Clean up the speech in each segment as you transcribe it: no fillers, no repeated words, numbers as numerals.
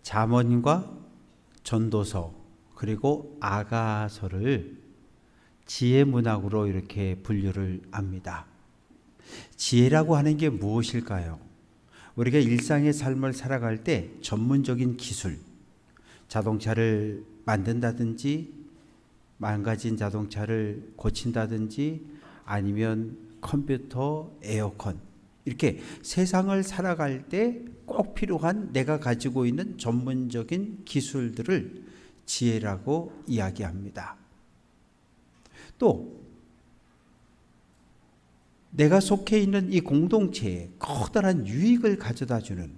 잠언과 전도서 그리고 아가서를 지혜 문학으로 이렇게 분류를 합니다. 지혜라고 하는 게 무엇일까요? 우리가 일상의 삶을 살아갈 때 전문적인 기술, 자동차를 만든다든지 망가진 자동차를 고친다든지 아니면 컴퓨터, 에어컨, 이렇게 세상을 살아갈 때 꼭 필요한 내가 가지고 있는 전문적인 기술들을 지혜라고 이야기합니다. 또 내가 속해 있는 이 공동체에 커다란 유익을 가져다주는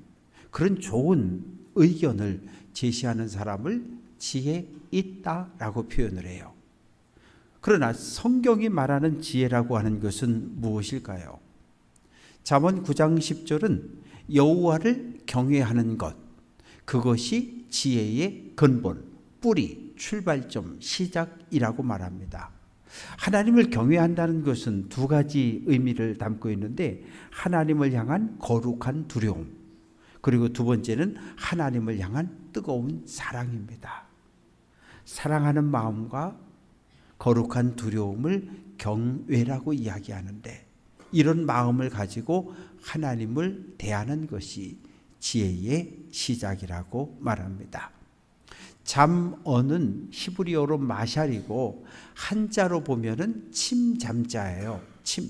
그런 좋은 의견을 제시하는 사람을 지혜 있다라고 표현을 해요. 그러나 성경이 말하는 지혜라고 하는 것은 무엇일까요? 잠언 9장 10절은 여호와를 경외하는 것, 그것이 지혜의 근본, 뿌리, 출발점, 시작이라고 말합니다. 하나님을 경외한다는 것은 두 가지 의미를 담고 있는데, 하나님을 향한 거룩한 두려움, 그리고 두 번째는 하나님을 향한 뜨거운 사랑입니다. 사랑하는 마음과 거룩한 두려움을 경외라고 이야기하는데, 이런 마음을 가지고 하나님을 대하는 것이 지혜의 시작이라고 말합니다. 잠언은 히브리어로 마샬이고 한자로 보면은 침잠자예요. 침.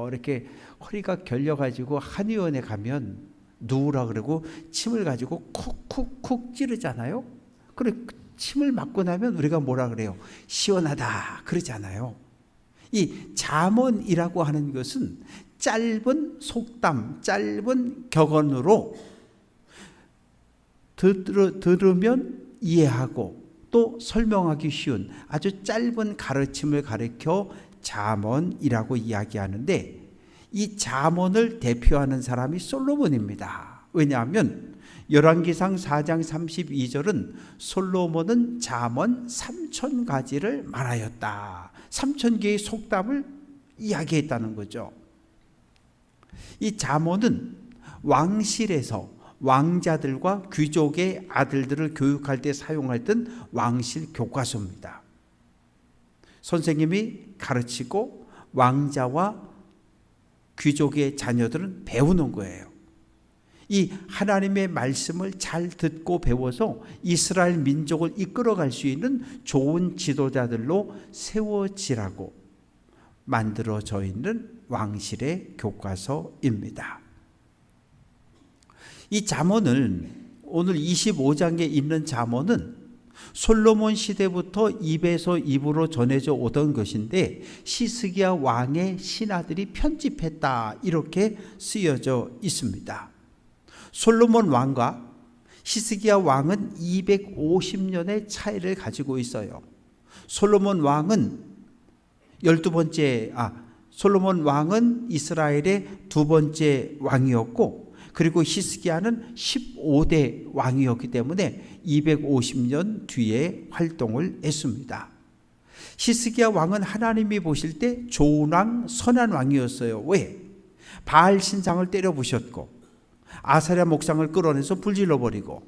이렇게 허리가 결려가지고 한의원에 가면 누우라 그러고 침을 가지고 쿡쿡쿡 찌르잖아요. 그래 침을 맞고 나면 우리가 뭐라 그래요? 시원하다 그러잖아요. 이 잠언이라고 하는 것은 짧은 속담, 짧은 격언으로 들으면 이해하고 또 설명하기 쉬운 아주 짧은 가르침을 가리켜 잠언이라고 이야기하는데, 이 잠언을 대표하는 사람이 솔로몬입니다. 왜냐하면 열왕기상 4장 32절은 솔로몬은 잠언 3000가지를 말하였다. 3000개의 속담을 이야기했다는 거죠. 이 잠언은 왕실에서 왕자들과 귀족의 아들들을 교육할 때 사용했던 왕실 교과서입니다. 선생님이 가르치고 왕자와 귀족의 자녀들은 배우는 거예요. 이 하나님의 말씀을 잘 듣고 배워서 이스라엘 민족을 이끌어갈 수 있는 좋은 지도자들로 세워지라고 만들어져 있는 왕실의 교과서입니다. 이 잠언을 오늘 25장에 있는 잠언은 솔로몬 시대부터 입에서 입으로 전해져 오던 것인데, 히스기야 왕의 신하들이 편집했다 이렇게 쓰여져 있습니다. 솔로몬 왕과 히스기야 왕은 250년의 차이를 가지고 있어요. 솔로몬 왕은 솔로몬 왕은 이스라엘의 두 번째 왕이었고, 그리고 히스기야는 15대 왕이었기 때문에 250년 뒤에 활동을 했습니다. 히스기야 왕은 하나님이 보실 때 좋은 왕, 선한 왕이었어요. 왜? 바알 신상을 때려 부셨고, 아사랴 목상을 끌어내서 불질러 버리고,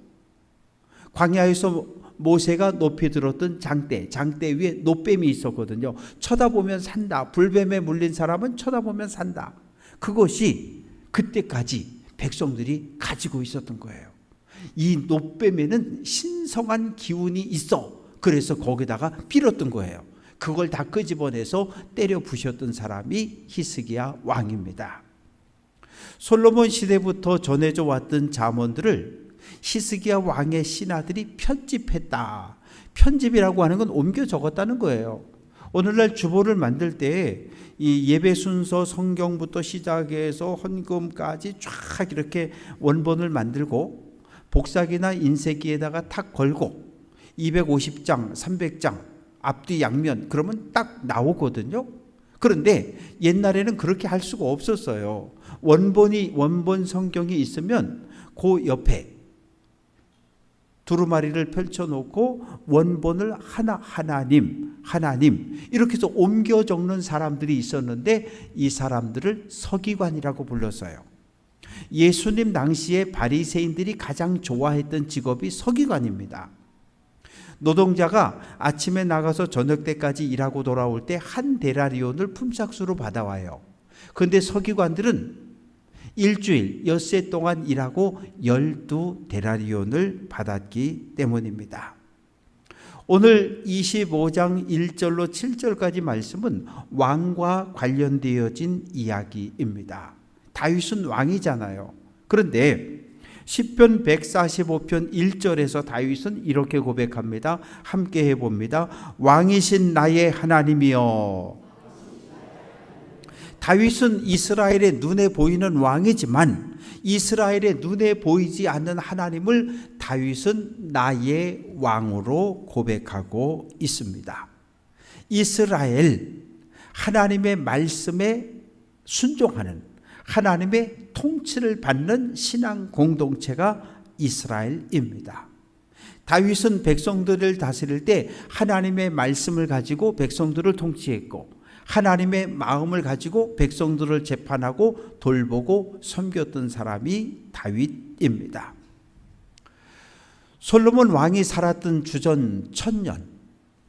광야에서 모세가 높이 들었던 장대 위에 노뱀이 있었거든요. 쳐다보면 산다. 불뱀에 물린 사람은 쳐다보면 산다. 그것이 그때까지 백성들이 가지고 있었던 거예요. 이 노뱀에는 신성한 기운이 있어. 그래서 거기다가 빌었던 거예요. 그걸 다 끄집어내서 때려 부셨던 사람이 히스기야 왕입니다. 솔로몬 시대부터 전해져 왔던 잠언들을 히스기야 왕의 신하들이 편집했다. 편집이라고 하는 건 옮겨 적었다는 거예요. 오늘날 주보를 만들 때 이 예배 순서, 성경부터 시작해서 헌금까지 쫙 이렇게 원본을 만들고 복사기나 인쇄기에다가 탁 걸고 250장, 300장 앞뒤 양면 그러면 딱 나오거든요. 그런데 옛날에는 그렇게 할 수가 없었어요. 원본 성경이 있으면 그 옆에 두루마리를 펼쳐놓고 원본을 하나님 이렇게 해서 옮겨 적는 사람들이 있었는데, 이 사람들을 서기관이라고 불렀어요. 예수님 당시에 바리새인들이 가장 좋아했던 직업이 서기관입니다. 노동자가 아침에 나가서 저녁 때까지 일하고 돌아올 때 한 데나리온을 품삯으로 받아와요. 그런데 서기관들은 일주일 엿새 동안 일하고 12데나리온을 받았기 때문입니다. 오늘 25장 1절로 7절까지 말씀은 왕과 관련되어진 이야기입니다. 다윗은 왕이잖아요. 그런데 시편 145편 1절에서 다윗은 이렇게 고백합니다. 함께 해봅니다. 왕이신 나의 하나님이여. 다윗은 이스라엘의 눈에 보이는 왕이지만 이스라엘의 눈에 보이지 않는 하나님을 다윗은 나의 왕으로 고백하고 있습니다. 이스라엘, 하나님의 말씀에 순종하는, 하나님의 통치를 받는 신앙 공동체가 이스라엘입니다. 다윗은 백성들을 다스릴 때 하나님의 말씀을 가지고 백성들을 통치했고, 하나님의 마음을 가지고 백성들을 재판하고 돌보고 섬겼던 사람이 다윗입니다. 솔로몬 왕이 살았던 주전 1000년,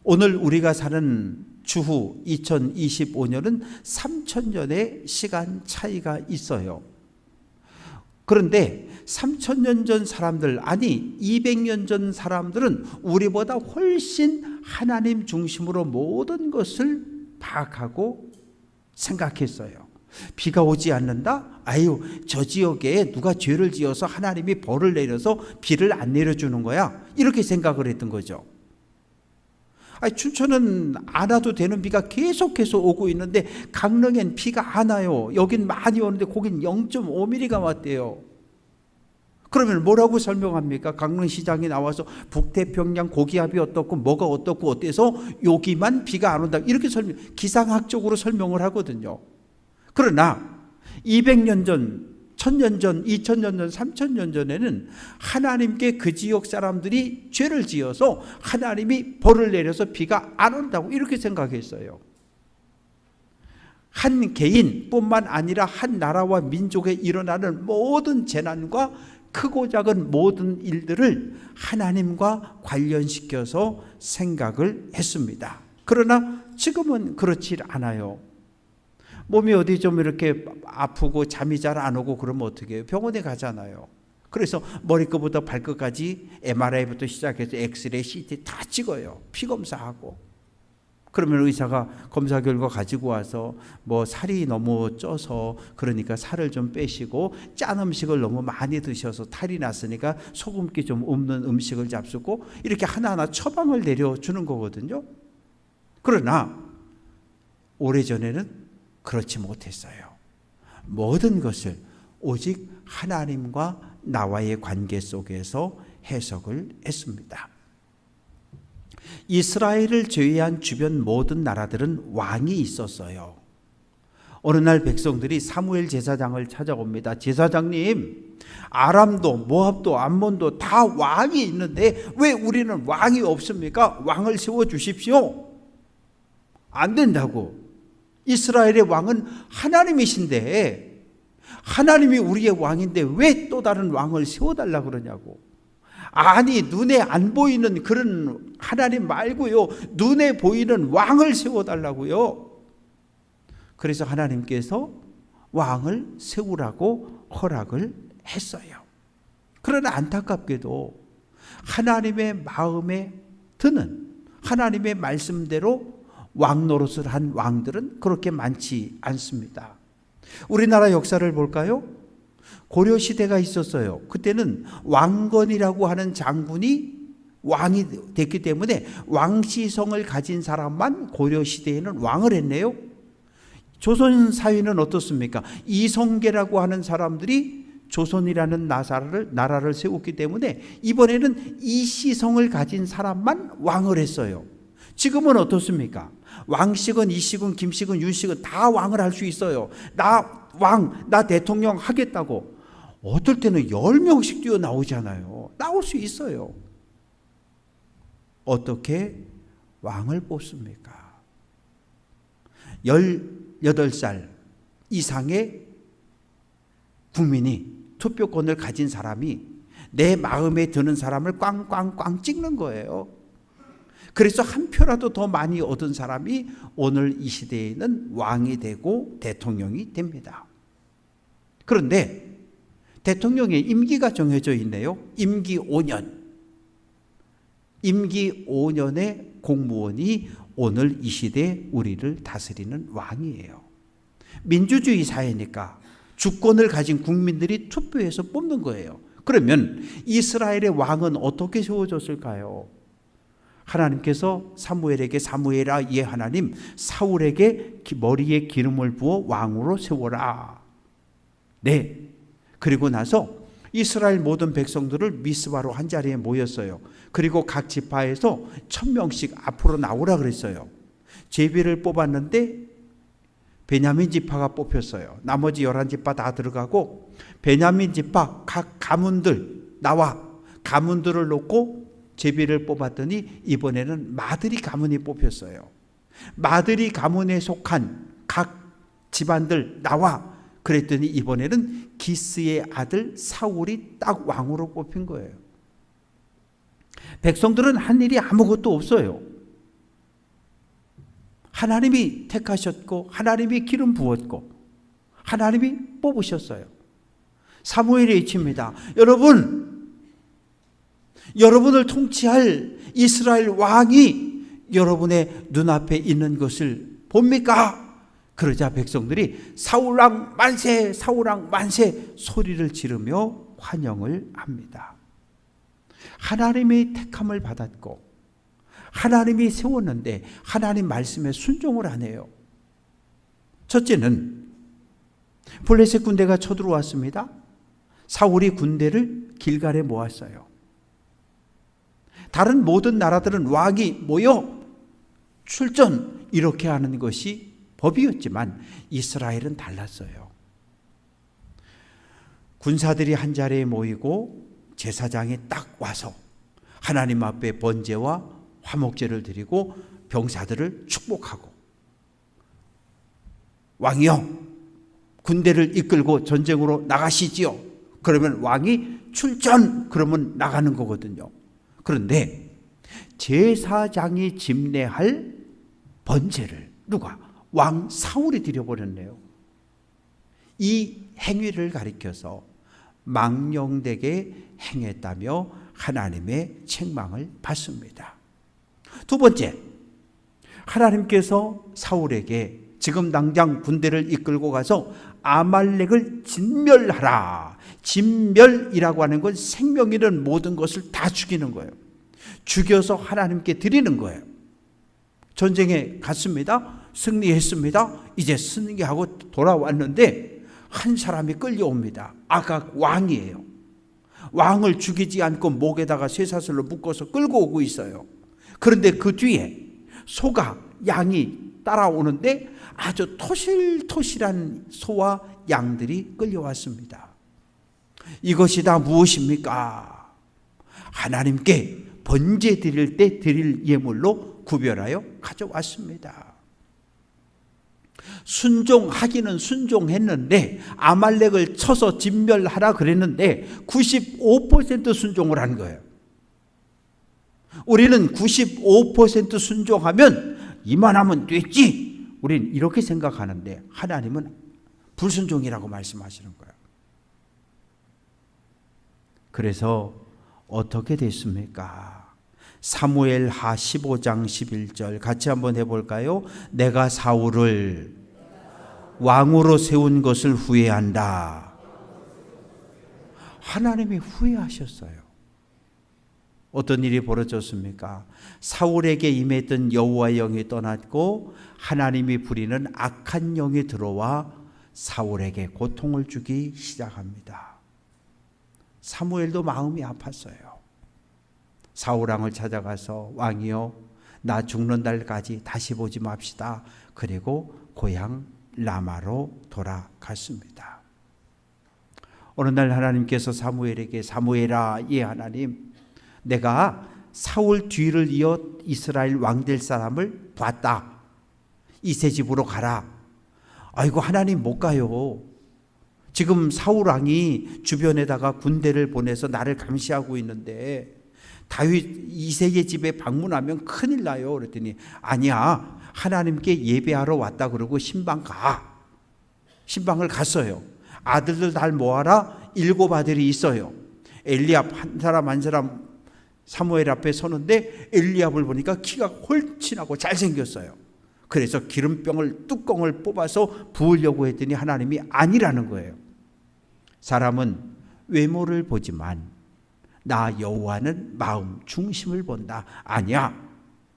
오늘 우리가 사는 주후 2025년은 3000년의 시간 차이가 있어요. 그런데 3000년 전 사람들, 아니 200년 전 사람들은 우리보다 훨씬 하나님 중심으로 모든 것을 파악하고 생각했어요. 비가 오지 않는다? 아유, 저 지역에 누가 죄를 지어서 하나님이 벌을 내려서 비를 안 내려주는 거야. 이렇게 생각을 했던 거죠. 아니, 춘천은 안 와도 되는 비가 계속해서 오고 있는데 강릉엔 비가 안 와요. 여긴 많이 오는데 거긴 0.5mm가 왔대요. 그러면 뭐라고 설명합니까? 강릉시장에 나와서 북태평양 고기압이 어떻고 뭐가 어떻고 어때서 여기만 비가 안 온다, 이렇게 기상학적으로 설명을 하거든요. 그러나 200년 전, 1000년 전, 2000년 전, 3000년 전에는 하나님께 그 지역 사람들이 죄를 지어서 하나님이 벌을 내려서 비가 안 온다고 이렇게 생각했어요. 한 개인뿐만 아니라 한 나라와 민족에 일어나는 모든 재난과 크고 작은 모든 일들을 하나님과 관련시켜서 생각을 했습니다. 그러나 지금은 그렇지 않아요. 몸이 어디 좀 이렇게 아프고 잠이 잘 안 오고 그러면 어떻게 해요? 병원에 가잖아요. 그래서 머리끝부터 발끝까지 MRI부터 시작해서 엑스레이, CT 다 찍어요. 피검사하고. 그러면 의사가 검사 결과 가지고 와서 뭐 살이 너무 쪄서 그러니까 살을 좀 빼시고 짠 음식을 너무 많이 드셔서 탈이 났으니까 소금기 좀 없는 음식을 잡수고 이렇게 하나하나 처방을 내려주는 거거든요. 그러나 오래전에는 그렇지 못했어요. 모든 것을 오직 하나님과 나와의 관계 속에서 해석을 했습니다. 이스라엘을 제외한 주변 모든 나라들은 왕이 있었어요. 어느 날 백성들이 사무엘 제사장을 찾아옵니다. 제사장님, 아람도 모압도 암몬도 다 왕이 있는데 왜 우리는 왕이 없습니까? 왕을 세워주십시오. 안 된다고. 이스라엘의 왕은 하나님이신데, 하나님이 우리의 왕인데 왜 또 다른 왕을 세워달라 그러냐고. 아니, 눈에 안 보이는 그런 하나님 말고요, 눈에 보이는 왕을 세워달라고요. 그래서 하나님께서 왕을 세우라고 허락을 했어요. 그러나 안타깝게도 하나님의 마음에 드는, 하나님의 말씀대로 왕 노릇을 한 왕들은 그렇게 많지 않습니다. 우리나라 역사를 볼까요? 고려시대가 있었어요. 그때는 왕건이라고 하는 장군이 왕이 됐기 때문에 왕시성을 가진 사람만 고려시대에는 왕을 했네요. 조선 사회는 어떻습니까? 이성계라고 하는 사람들이 조선이라는 나라를 세웠기 때문에 이번에는 이시성을 가진 사람만 왕을 했어요. 지금은 어떻습니까? 왕식은, 이식은, 김식은, 윤식은 다 왕을 할 수 있어요. 나 왕, 나 대통령 하겠다고. 어떨 때는 10명씩 뛰어나오잖아요. 나올 수 있어요. 어떻게 왕을 뽑습니까? 18살 이상의 국민이 투표권을 가진 사람이 내 마음에 드는 사람을 꽝꽝꽝 찍는 거예요. 그래서 한 표라도 더 많이 얻은 사람이 오늘 이 시대에는 왕이 되고 대통령이 됩니다. 그런데 대통령의 임기가 정해져 있네요. 임기 5년. 임기 5년의 공무원이 오늘 이 시대에 우리를 다스리는 왕이에요. 민주주의 사회니까 주권을 가진 국민들이 투표해서 뽑는 거예요. 그러면 이스라엘의 왕은 어떻게 세워졌을까요? 하나님께서 사무엘에게 사무엘아 예 하나님 사울에게 머리에 기름을 부어 왕으로 세워라. 네. 그리고 나서 이스라엘 모든 백성들을 미스바로 한 자리에 모였어요. 그리고 각 지파에서 1000명씩 앞으로 나오라 그랬어요. 제비를 뽑았는데 베냐민 지파가 뽑혔어요. 나머지 11지파 다 들어가고 베냐민 지파 각 가문들 나와 가문들을 놓고 제비를 뽑았더니 이번에는 마드리 가문이 뽑혔어요. 마드리 가문에 속한 각 집안들 나와 그랬더니 이번에는 기스의 아들 사울이 딱 왕으로 뽑힌 거예요. 백성들은 한 일이 아무것도 없어요. 하나님이 택하셨고 하나님이 기름 부었고 하나님이 뽑으셨어요. 사무엘이 외칩니다. 여러분을 통치할 이스라엘 왕이 여러분의 눈앞에 있는 것을 봅니까? 그러자 백성들이 사울왕 만세 사울왕 만세 소리를 지르며 환영을 합니다. 하나님의 택함을 받았고 하나님이 세웠는데 하나님 말씀에 순종을 안 해요. 첫째는 블레셋 군대가 쳐들어왔습니다. 사울이 군대를 길갈에 모았어요. 다른 모든 나라들은 왕이 모여 출전 이렇게 하는 것이 법이었지만 이스라엘은 달랐어요. 군사들이 한 자리에 모이고 제사장이 딱 와서 하나님 앞에 번제와 화목제를 드리고 병사들을 축복하고 왕이여 군대를 이끌고 전쟁으로 나가시지요. 그러면 왕이 출전 그러면 나가는 거거든요. 그런데 제사장이 집례할 번제를 누가? 왕 사울이 드려버렸네요. 이 행위를 가리켜서 망령되게 행했다며 하나님의 책망을 받습니다. 두 번째, 하나님께서 사울에게 지금 당장 군대를 이끌고 가서 아말렉을 진멸하라. 진멸이라고 하는 건 생명 있는 모든 것을 다 죽이는 거예요. 죽여서 하나님께 드리는 거예요. 전쟁에 갔습니다. 승리했습니다. 이제 승리하고 돌아왔는데 한 사람이 끌려옵니다. 아각 왕이에요. 왕을 죽이지 않고 목에다가 쇠사슬로 묶어서 끌고 오고 있어요. 그런데 그 뒤에 소가 양이 따라오는데 아주 토실토실한 소와 양들이 끌려왔습니다. 이것이 다 무엇입니까? 하나님께 번제 드릴 때 드릴 예물로 구별하여 가져왔습니다. 순종하기는 순종했는데 아말렉을 쳐서 진멸하라 그랬는데 95% 순종을 한 거예요. 우리는 95% 순종하면 이만하면 됐지. 우리는 이렇게 생각하는데 하나님은 불순종이라고 말씀하시는 거예요. 그래서 어떻게 됐습니까? 사무엘하 15장 11절 같이 한번 해볼까요? 내가 사울을 왕으로 세운 것을 후회한다. 하나님이 후회하셨어요. 어떤 일이 벌어졌습니까? 사울에게 임했던 여호와의 영이 떠났고 하나님이 부리는 악한 영이 들어와 사울에게 고통을 주기 시작합니다. 사무엘도 마음이 아팠어요. 사울왕을 찾아가서 왕이여 나 죽는 날까지 다시 보지 맙시다. 그리고 고향 라마로 돌아갔습니다. 어느 날 하나님께서 사무엘에게 사무엘아 예 하나님 내가 사울 뒤를 이어 이스라엘 왕 될 사람을 봤다. 이세 집으로 가라. 아이고 하나님 못 가요. 지금 사울 왕이 주변에다가 군대를 보내서 나를 감시하고 있는데 다윗 이새의 집에 방문하면 큰일 나요. 그랬더니 아니야, 하나님께 예배하러 왔다 그러고 신방 가. 신방을 갔어요. 아들들 다 모아라. 7 아들이 있어요. 엘리압 한 사람 한 사람 사무엘 앞에 서는데 엘리압을 보니까 키가 홀씬하고 잘생겼어요. 그래서 기름병을 뚜껑을 뽑아서 부으려고 했더니 하나님이 아니라는 거예요. 사람은 외모를 보지만 나 여호와는 마음 중심을 본다. 아니야.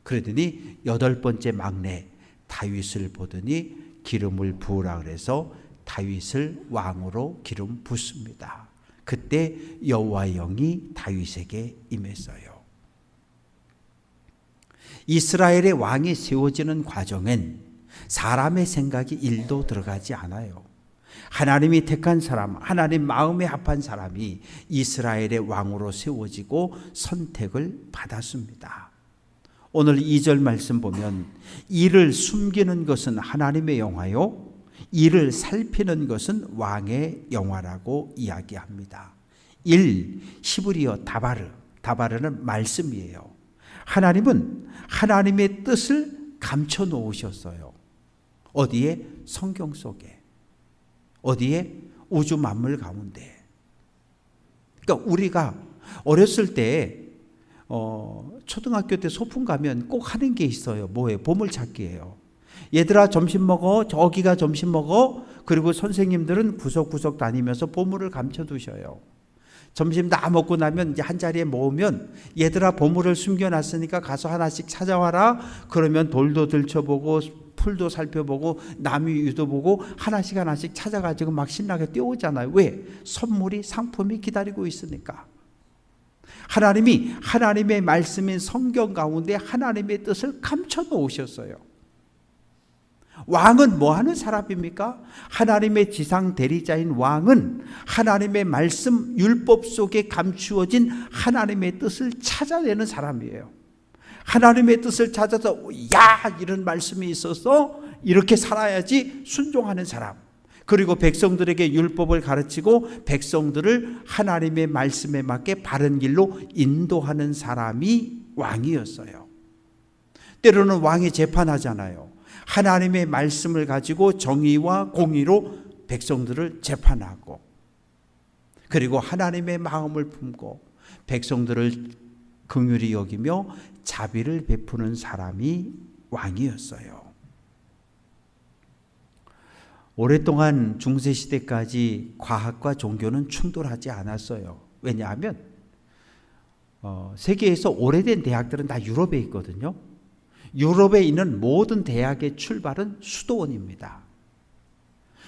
그러더니 8번째 막내 다윗을 보더니 기름을 부으라 그래서 다윗을 왕으로 기름 붓습니다. 그때 여호와의 영이 다윗에게 임했어요. 이스라엘의 왕이 세워지는 과정엔 사람의 생각이 1도 들어가지 않아요. 하나님이 택한 사람, 하나님 마음에 합한 사람이 이스라엘의 왕으로 세워지고 선택을 받았습니다. 오늘 2절 말씀 보면 이를 숨기는 것은 하나님의 영화요, 이를 살피는 것은 왕의 영화라고 이야기합니다. 히브리어 다바르는 말씀이에요. 하나님은 하나님의 뜻을 감춰 놓으셨어요. 어디에? 성경 속에. 어디에? 우주 만물 가운데. 그러니까 우리가 어렸을 때 초등학교 때 소풍 가면 꼭 하는 게 있어요. 뭐예요? 보물찾기예요. 얘들아 점심 먹어. 저기가 점심 먹어. 그리고 선생님들은 구석구석 다니면서 보물을 감춰두셔요. 점심 다 먹고 나면 이제 한 자리에 모으면 얘들아 보물을 숨겨놨으니까 가서 하나씩 찾아와라. 그러면 돌도 들춰보고 풀도 살펴보고 나무 위도 보고 하나씩 찾아가지고 막 신나게 뛰어오잖아요. 왜? 선물이 상품이 기다리고 있으니까. 하나님이 하나님의 말씀인 성경 가운데 하나님의 뜻을 감춰 놓으셨어요. 왕은 뭐 하는 사람입니까? 하나님의 지상 대리자인 왕은 하나님의 말씀 율법 속에 감추어진 하나님의 뜻을 찾아내는 사람이에요. 하나님의 뜻을 찾아서 야 이런 말씀이 있어서 이렇게 살아야지 순종하는 사람. 그리고 백성들에게 율법을 가르치고 백성들을 하나님의 말씀에 맞게 바른 길로 인도하는 사람이 왕이었어요. 때로는 왕이 재판하잖아요. 하나님의 말씀을 가지고 정의와 공의로 백성들을 재판하고, 그리고 하나님의 마음을 품고 백성들을 긍휼히 여기며 자비를 베푸는 사람이 왕이었어요. 오랫동안 중세시대까지 과학과 종교는 충돌하지 않았어요. 왜냐하면 세계에서 오래된 대학들은 다 유럽에 있거든요. 유럽에 있는 모든 대학의 출발은 수도원입니다.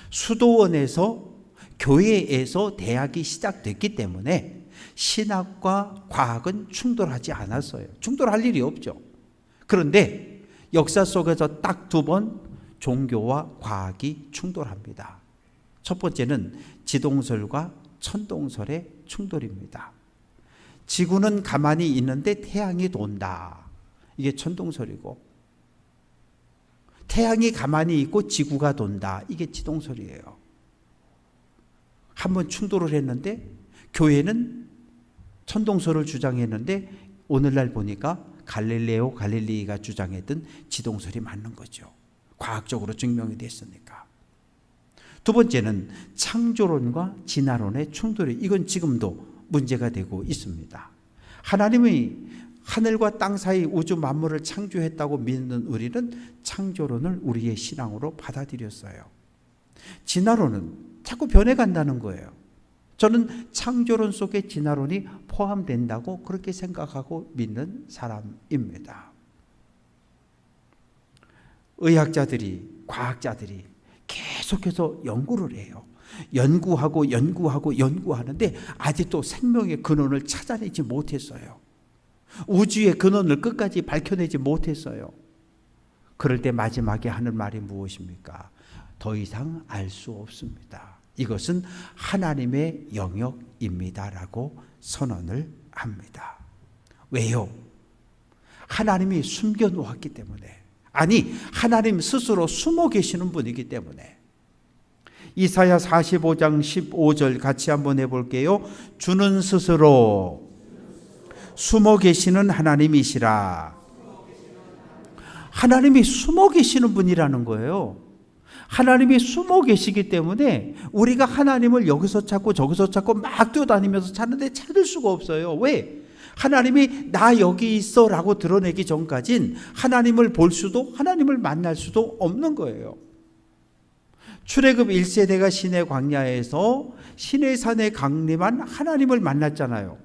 수도원에서 교회에서 대학이 시작됐기 때문에 신학과 과학은 충돌하지 않았어요. 충돌할 일이 없죠. 그런데 역사 속에서 딱 2번 종교와 과학이 충돌합니다. 첫 번째는 지동설과 천동설의 충돌입니다. 지구는 가만히 있는데 태양이 돈다. 이게 천동설이고, 태양이 가만히 있고 지구가 돈다. 이게 지동설이에요. 한번 충돌을 했는데 교회는 천동설을 주장했는데 오늘날 보니까 갈릴레오 갈릴리가 주장했던 지동설이 맞는 거죠. 과학적으로 증명이 됐으니까. 2 번째는 창조론과 진화론의 충돌이, 이건 지금도 문제가 되고 있습니다. 하나님이 하늘과 땅 사이 우주 만물을 창조했다고 믿는 우리는 창조론을 우리의 신앙으로 받아들였어요. 진화론은 자꾸 변해간다는 거예요. 저는 창조론 속에 진화론이 포함된다고 그렇게 생각하고 믿는 사람입니다. 의학자들이, 과학자들이 계속해서 연구를 해요. 연구하는데 아직도 생명의 근원을 찾아내지 못했어요. 우주의 근원을 끝까지 밝혀내지 못했어요. 그럴 때 마지막에 하는 말이 무엇입니까? 더 이상 알 수 없습니다. 이것은 하나님의 영역입니다라고 선언을 합니다. 왜요? 하나님이 숨겨놓았기 때문에. 아니, 하나님 스스로 숨어 계시는 분이기 때문에. 이사야 45장 15절 같이 한번 해볼게요. 주는 스스로 숨어 계시는 하나님이시라. 하나님이 숨어 계시는 분이라는 거예요. 하나님이 숨어 계시기 때문에 우리가 하나님을 여기서 찾고 저기서 찾고 막 뛰어다니면서 찾는데 찾을 수가 없어요. 왜? 하나님이 나 여기 있어 라고 드러내기 전까진 하나님을 볼 수도 하나님을 만날 수도 없는 거예요. 출애굽 1세대가 시내 광야에서 시내산에 강림한 하나님을 만났잖아요.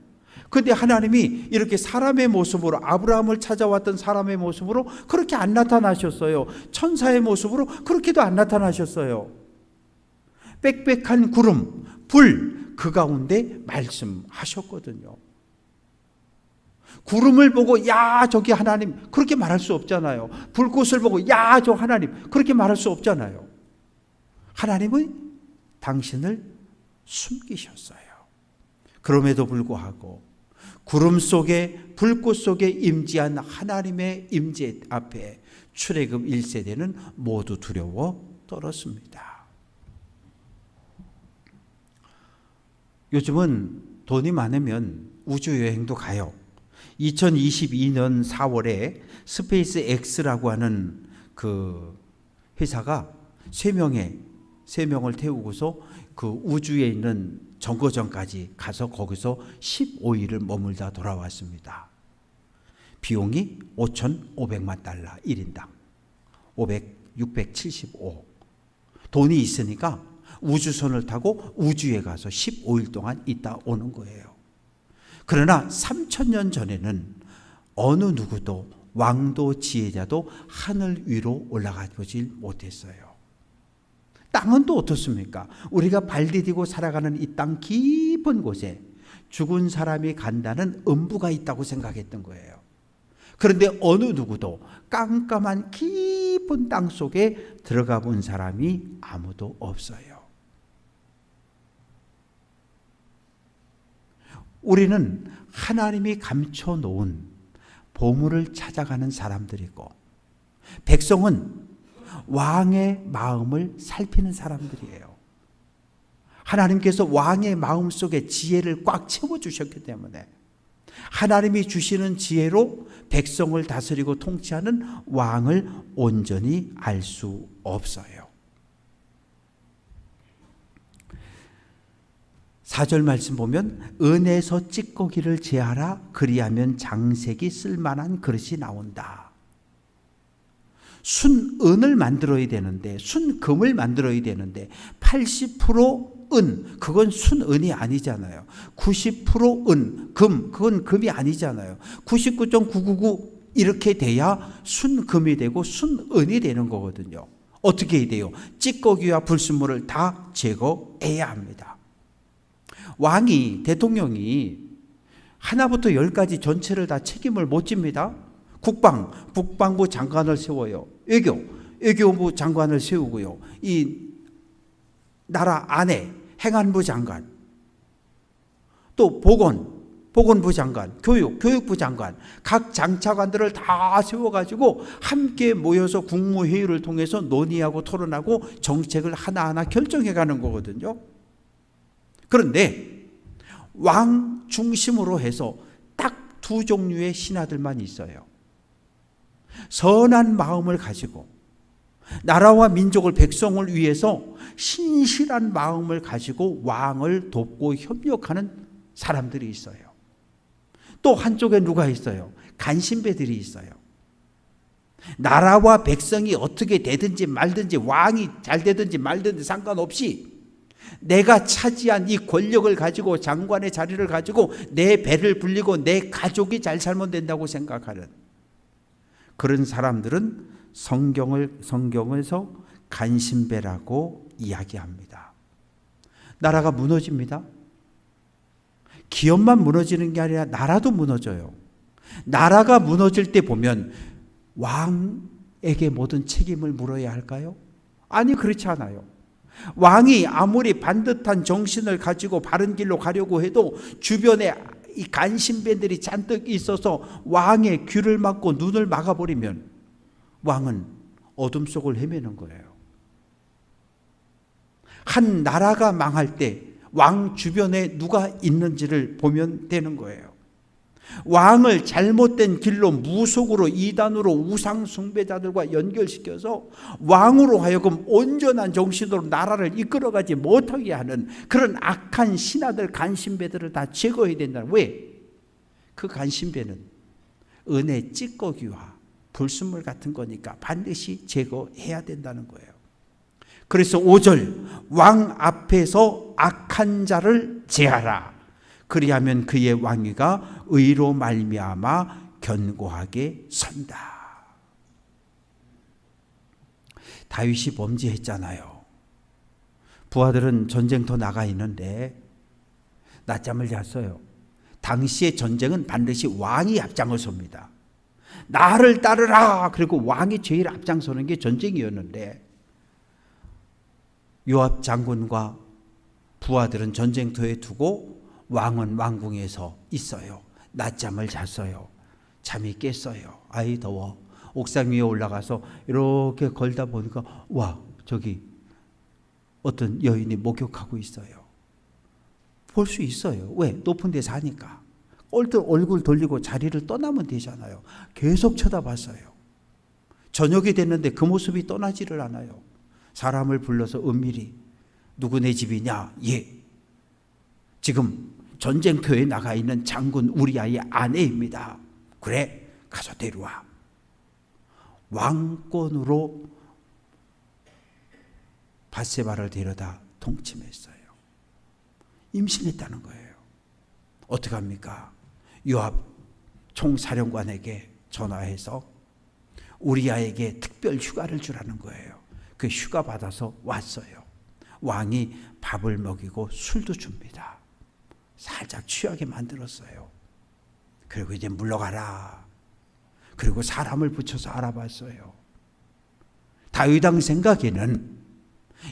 그런데 하나님이 이렇게 사람의 모습으로, 아브라함을 찾아왔던 사람의 모습으로 그렇게 안 나타나셨어요. 천사의 모습으로 그렇게도 안 나타나셨어요. 빽빽한 구름, 불, 그 가운데 말씀하셨거든요. 구름을 보고 야 저기 하나님 그렇게 말할 수 없잖아요. 불꽃을 보고 야 저 하나님 그렇게 말할 수 없잖아요. 하나님은 당신을 숨기셨어요. 그럼에도 불구하고 구름 속에 불꽃 속에 임재한 하나님의 임재 앞에 출애굽 1세대는 모두 두려워 떨었습니다. 요즘은 돈이 많으면 우주여행도 가요. 2022년 4월에 스페이스 X라고 하는 그 회사가 3명을 태우고서 그 우주에 있는 정거장까지 가서 거기서 15일을 머물다 돌아왔습니다. 비용이 5,500만 달러 1인당 675. 돈이 있으니까 우주선을 타고 우주에 가서 15일 동안 있다 오는 거예요. 그러나 3,000년 전에는 어느 누구도 왕도 지혜자도 하늘 위로 올라가 보질 못했어요. 땅은 또 어떻습니까? 우리가 발 디디고 살아가는 이 땅 깊은 곳에 죽은 사람이 간다는 음부가 있다고 생각했던 거예요. 그런데 어느 누구도 깜깜한 깊은 땅 속에 들어가 본 사람이 아무도 없어요. 우리는 하나님이 감춰놓은 보물을 찾아가는 사람들이고, 백성은 왕의 마음을 살피는 사람들이에요. 하나님께서 왕의 마음 속에 지혜를 꽉 채워주셨기 때문에 하나님이 주시는 지혜로 백성을 다스리고 통치하는 왕을 온전히 알 수 없어요. 4절 말씀 보면 은에서 찌꺼기를 제하라, 그리하면 장색이 쓸만한 그릇이 나온다. 순은을 만들어야 되는데, 순금을 만들어야 되는데 80% 은, 그건 순은이 아니잖아요. 90% 은, 금, 그건 금이 아니잖아요. 99.999 이렇게 돼야 순금이 되고 순은이 되는 거거든요. 어떻게 해야 돼요? 찌꺼기와 불순물을 다 제거해야 합니다. 왕이, 대통령이 하나부터 10까지 전체를 다 책임을 못 집니다. 국방부 장관을 세워요. 외교부 장관을 세우고요. 이 나라 안에 행안부 장관, 또 보건부 장관, 교육부 장관, 각 장차관들을 다 세워가지고 함께 모여서 국무회의를 통해서 논의하고 토론하고 정책을 하나하나 결정해가는 거거든요. 그런데 왕 중심으로 해서 딱 두 종류의 신하들만 있어요. 선한 마음을 가지고 나라와 민족을, 백성을 위해서 신실한 마음을 가지고 왕을 돕고 협력하는 사람들이 있어요. 또 한쪽에 누가 있어요? 간신배들이 있어요. 나라와 백성이 어떻게 되든지 말든지, 왕이 잘 되든지 말든지 상관없이 내가 차지한 이 권력을 가지고, 장관의 자리를 가지고 내 배를 불리고 내 가족이 잘 살면 된다고 생각하는 그런 사람들은 성경에서 간신배라고 이야기합니다. 나라가 무너집니다. 기업만 무너지는 게 아니라 나라도 무너져요. 나라가 무너질 때 보면 왕에게 모든 책임을 물어야 할까요? 아니, 그렇지 않아요. 왕이 아무리 반듯한 정신을 가지고 바른 길로 가려고 해도 주변에 이 간신배들이 잔뜩 있어서 왕의 귀를 막고 눈을 막아버리면 왕은 어둠 속을 헤매는 거예요. 한 나라가 망할 때 왕 주변에 누가 있는지를 보면 되는 거예요. 왕을 잘못된 길로 무속으로 이단으로 우상 숭배자들과 연결시켜서 왕으로 하여금 온전한 정신으로 나라를 이끌어가지 못하게 하는 그런 악한 신하들, 간신배들을 다 제거해야 된다. 왜? 그 간신배는 은혜 찌꺼기와 불순물 같은 거니까 반드시 제거해야 된다는 거예요. 그래서 5절, 왕 앞에서 악한 자를 제하라. 그리하면 그의 왕위가 의로 말미암아 견고하게 선다. 다윗이 범죄했잖아요. 부하들은 전쟁터 나가 있는데 낮잠을 잤어요. 당시의 전쟁은 반드시 왕이 앞장을 섭니다. 나를 따르라. 그리고 왕이 제일 앞장서는 게 전쟁이었는데 요압 장군과 부하들은 전쟁터에 두고 왕은 왕궁에서 있어요. 낮잠을 잤어요. 잠이 깼어요. 아이 더워. 옥상 위에 올라가서 이렇게 걸다 보니까 와, 저기 어떤 여인이 목욕하고 있어요. 볼 수 있어요. 왜? 높은 데 사니까. 얼굴 돌리고 자리를 떠나면 되잖아요. 계속 쳐다봤어요. 저녁이 됐는데 그 모습이 떠나지를 않아요. 사람을 불러서 은밀히 누구네 집이냐? 예. 지금 전쟁터에 나가 있는 장군 우리아의 아내입니다. 그래, 가서 데려와. 왕권으로 밧세바를 데려다 동침했어요. 임신했다는 거예요. 어떻게 합니까? 요압 총사령관에게 전화해서 우리아에게 특별 휴가를 주라는 거예요. 그 휴가 받아서 왔어요. 왕이 밥을 먹이고 술도 줍니다. 살짝 취하게 만들었어요. 그리고 이제 물러가라. 그리고 사람을 붙여서 알아봤어요. 다윗 왕 생각에는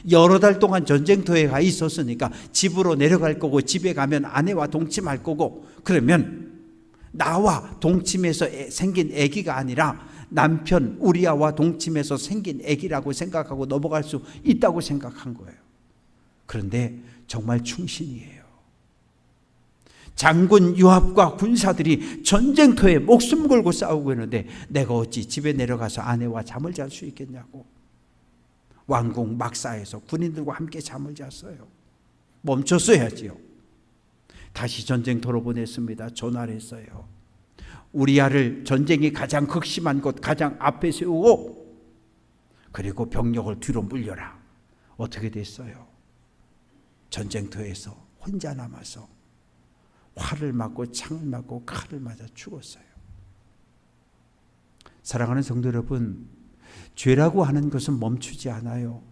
여러 달 동안 전쟁터에 가 있었으니까 집으로 내려갈 거고 집에 가면 아내와 동침할 거고 그러면 나와 동침해서 생긴 아기가 아니라 남편 우리아와 동침해서 생긴 아기라고 생각하고 넘어갈 수 있다고 생각한 거예요. 그런데 정말 충신이에요. 장군 요압과 군사들이 전쟁터에 목숨 걸고 싸우고 있는데 내가 어찌 집에 내려가서 아내와 잠을 잘 수 있겠냐고. 왕궁 막사에서 군인들과 함께 잠을 잤어요. 멈췄어야지요. 다시 전쟁터로 보냈습니다. 전화를 했어요. 우리아를 전쟁이 가장 극심한 곳 가장 앞에 세우고 그리고 병력을 뒤로 물려라. 어떻게 됐어요? 전쟁터에서 혼자 남아서 활을 맞고 창을 맞고 칼을 맞아 죽었어요. 사랑하는 성도 여러분, 죄라고 하는 것은 멈추지 않아요.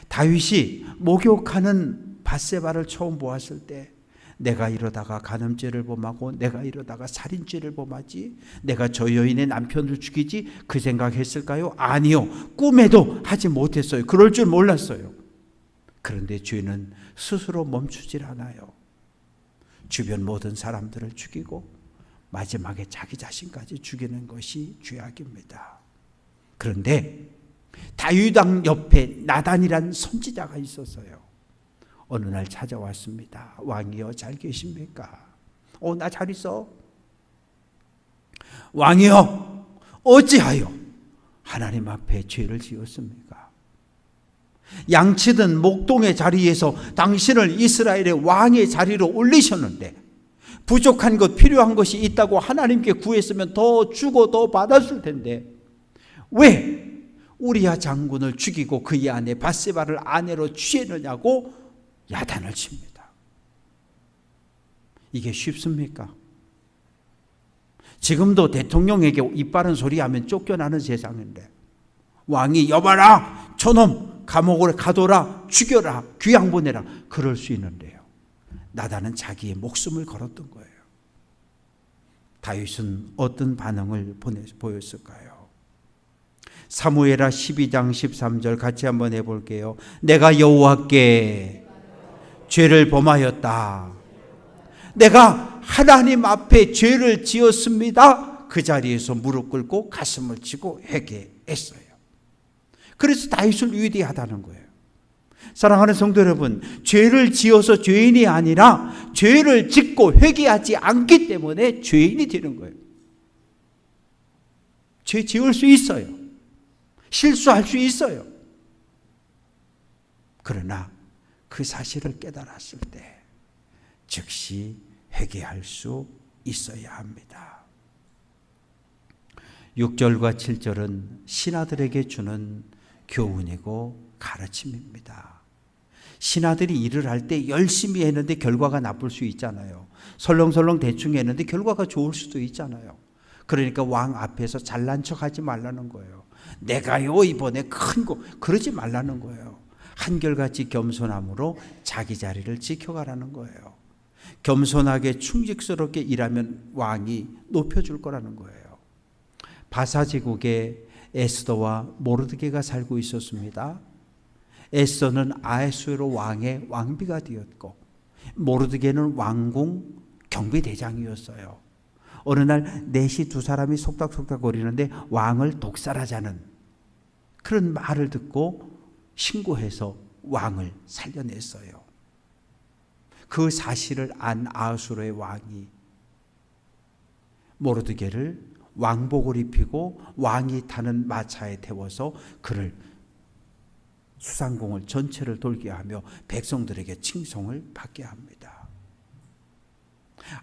다윗이 목욕하는 밧세바를 처음 보았을 때 내가 이러다가 간음죄를 범하고 내가 이러다가 살인죄를 범하지, 내가 저 여인의 남편을 죽이지 그 생각했을까요? 아니요. 꿈에도 하지 못했어요. 그럴 줄 몰랐어요. 그런데 죄는 스스로 멈추질 않아요. 주변 모든 사람들을 죽이고 마지막에 자기 자신까지 죽이는 것이 죄악입니다. 그런데 다윗 왕 옆에 나단이란 선지자가 있었어요. 어느 날 찾아왔습니다. 왕이여 잘 계십니까? 나 잘 있어. 왕이여 어찌하여 하나님 앞에 죄를 지었습니까? 양치던 목동의 자리에서 당신을 이스라엘의 왕의 자리로 올리셨는데 부족한 것 필요한 것이 있다고 하나님께 구했으면 더 주고 더 받았을 텐데 왜 우리아 장군을 죽이고 그의 아내 밧세바를 아내로 취했느냐고 야단을 칩니다. 이게 쉽습니까? 지금도 대통령에게 이빠른 소리하면 쫓겨나는 세상인데 왕이 여봐라 저놈 감옥으로 가둬라 죽여라 귀양 보내라 그럴 수 있는데요. 나단은 자기의 목숨을 걸었던 거예요. 다윗은 어떤 반응을 보였을까요? 사무엘하 12장 13절 같이 한번 해볼게요. 내가 여호와께 죄를 범하였다. 내가 하나님 앞에 죄를 지었습니다. 그 자리에서 무릎 꿇고 가슴을 치고 회개했어요. 그래서 다윗을 위대하다는 거예요. 사랑하는 성도 여러분, 죄를 지어서 죄인이 아니라 죄를 짓고 회개하지 않기 때문에 죄인이 되는 거예요. 죄 지을 수 있어요. 실수할 수 있어요. 그러나 그 사실을 깨달았을 때 즉시 회개할 수 있어야 합니다. 6절과 7절은 신하들에게 주는 교훈이고 가르침입니다. 신하들이 일을 할 때 열심히 했는데 결과가 나쁠 수 있잖아요. 설렁설렁 대충 했는데 결과가 좋을 수도 있잖아요. 그러니까 왕 앞에서 잘난 척하지 말라는 거예요. 내가요 이번에 큰 거, 그러지 말라는 거예요. 한결같이 겸손함으로 자기 자리를 지켜가라는 거예요. 겸손하게 충직스럽게 일하면 왕이 높여줄 거라는 거예요. 바사제국에 에스더와 모르드게가 살고 있었습니다. 에스더는 아하수에로 왕의 왕비가 되었고 모르드게는 왕궁 경비대장이었어요. 어느 날 넷이 두 사람이 속닥속닥 거리는데 왕을 독살하자는 그런 말을 듣고 신고해서 왕을 살려냈어요. 그 사실을 안 아하수에로의 왕이 모르드게를 왕복을 입히고 왕이 타는 마차에 태워서 그를 수상궁을 전체를 돌게 하며 백성들에게 칭송을 받게 합니다.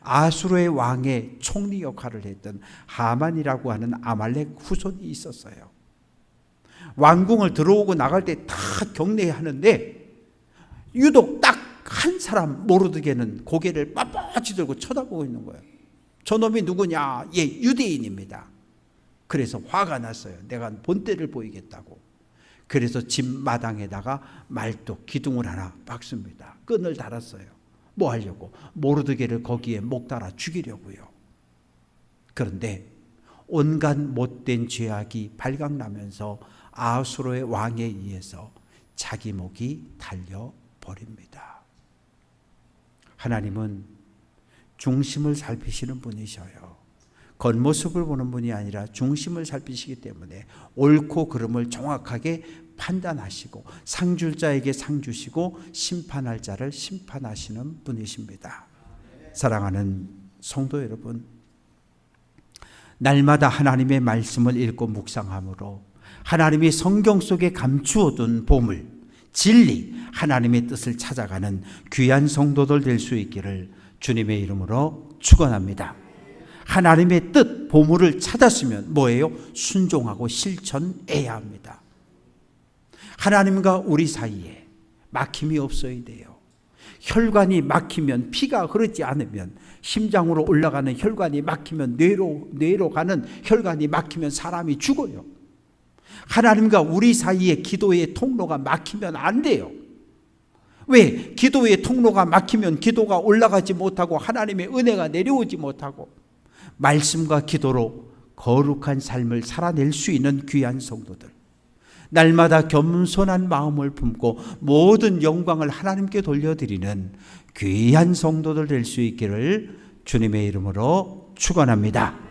아수르의 왕의 총리 역할을 했던 하만이라고 하는 아말렉 후손이 있었어요. 왕궁을 들어오고 나갈 때 다 경례하는데 유독 딱 한 사람 모르드게는 고개를 빳빳이 들고 쳐다보고 있는 거예요. 저놈이 누구냐? 예, 유대인입니다. 그래서 화가 났어요. 내가 본때를 보이겠다고. 그래서 집 마당에다가 말뚝 기둥을 하나 박습니다. 끈을 달았어요. 뭐 하려고? 모르드게를 거기에 목 달아 죽이려고요. 그런데 온갖 못된 죄악이 발각나면서 아하수로의 왕에 의해서 자기 목이 달려버립니다. 하나님은 중심을 살피시는 분이셔요. 겉모습을 보는 분이 아니라 중심을 살피시기 때문에 옳고 그름을 정확하게 판단하시고 상 줄 자에게 상 주시고 심판할 자를 심판하시는 분이십니다. 사랑하는 성도 여러분, 날마다 하나님의 말씀을 읽고 묵상함으로 하나님이 성경 속에 감추어둔 보물, 진리, 하나님의 뜻을 찾아가는 귀한 성도들 될 수 있기를 주님의 이름으로 축원합니다. 하나님의 뜻, 보물을 찾았으면 뭐예요? 순종하고 실천해야 합니다. 하나님과 우리 사이에 막힘이 없어야 돼요. 혈관이 막히면, 피가 흐르지 않으면, 심장으로 올라가는 혈관이 막히면, 뇌로 가는 혈관이 막히면 사람이 죽어요. 하나님과 우리 사이에 기도의 통로가 막히면 안 돼요. 왜? 기도의 통로가 막히면 기도가 올라가지 못하고 하나님의 은혜가 내려오지 못하고 말씀과 기도로 거룩한 삶을 살아낼 수 있는 귀한 성도들, 날마다 겸손한 마음을 품고 모든 영광을 하나님께 돌려드리는 귀한 성도들 될 수 있기를 주님의 이름으로 축원합니다.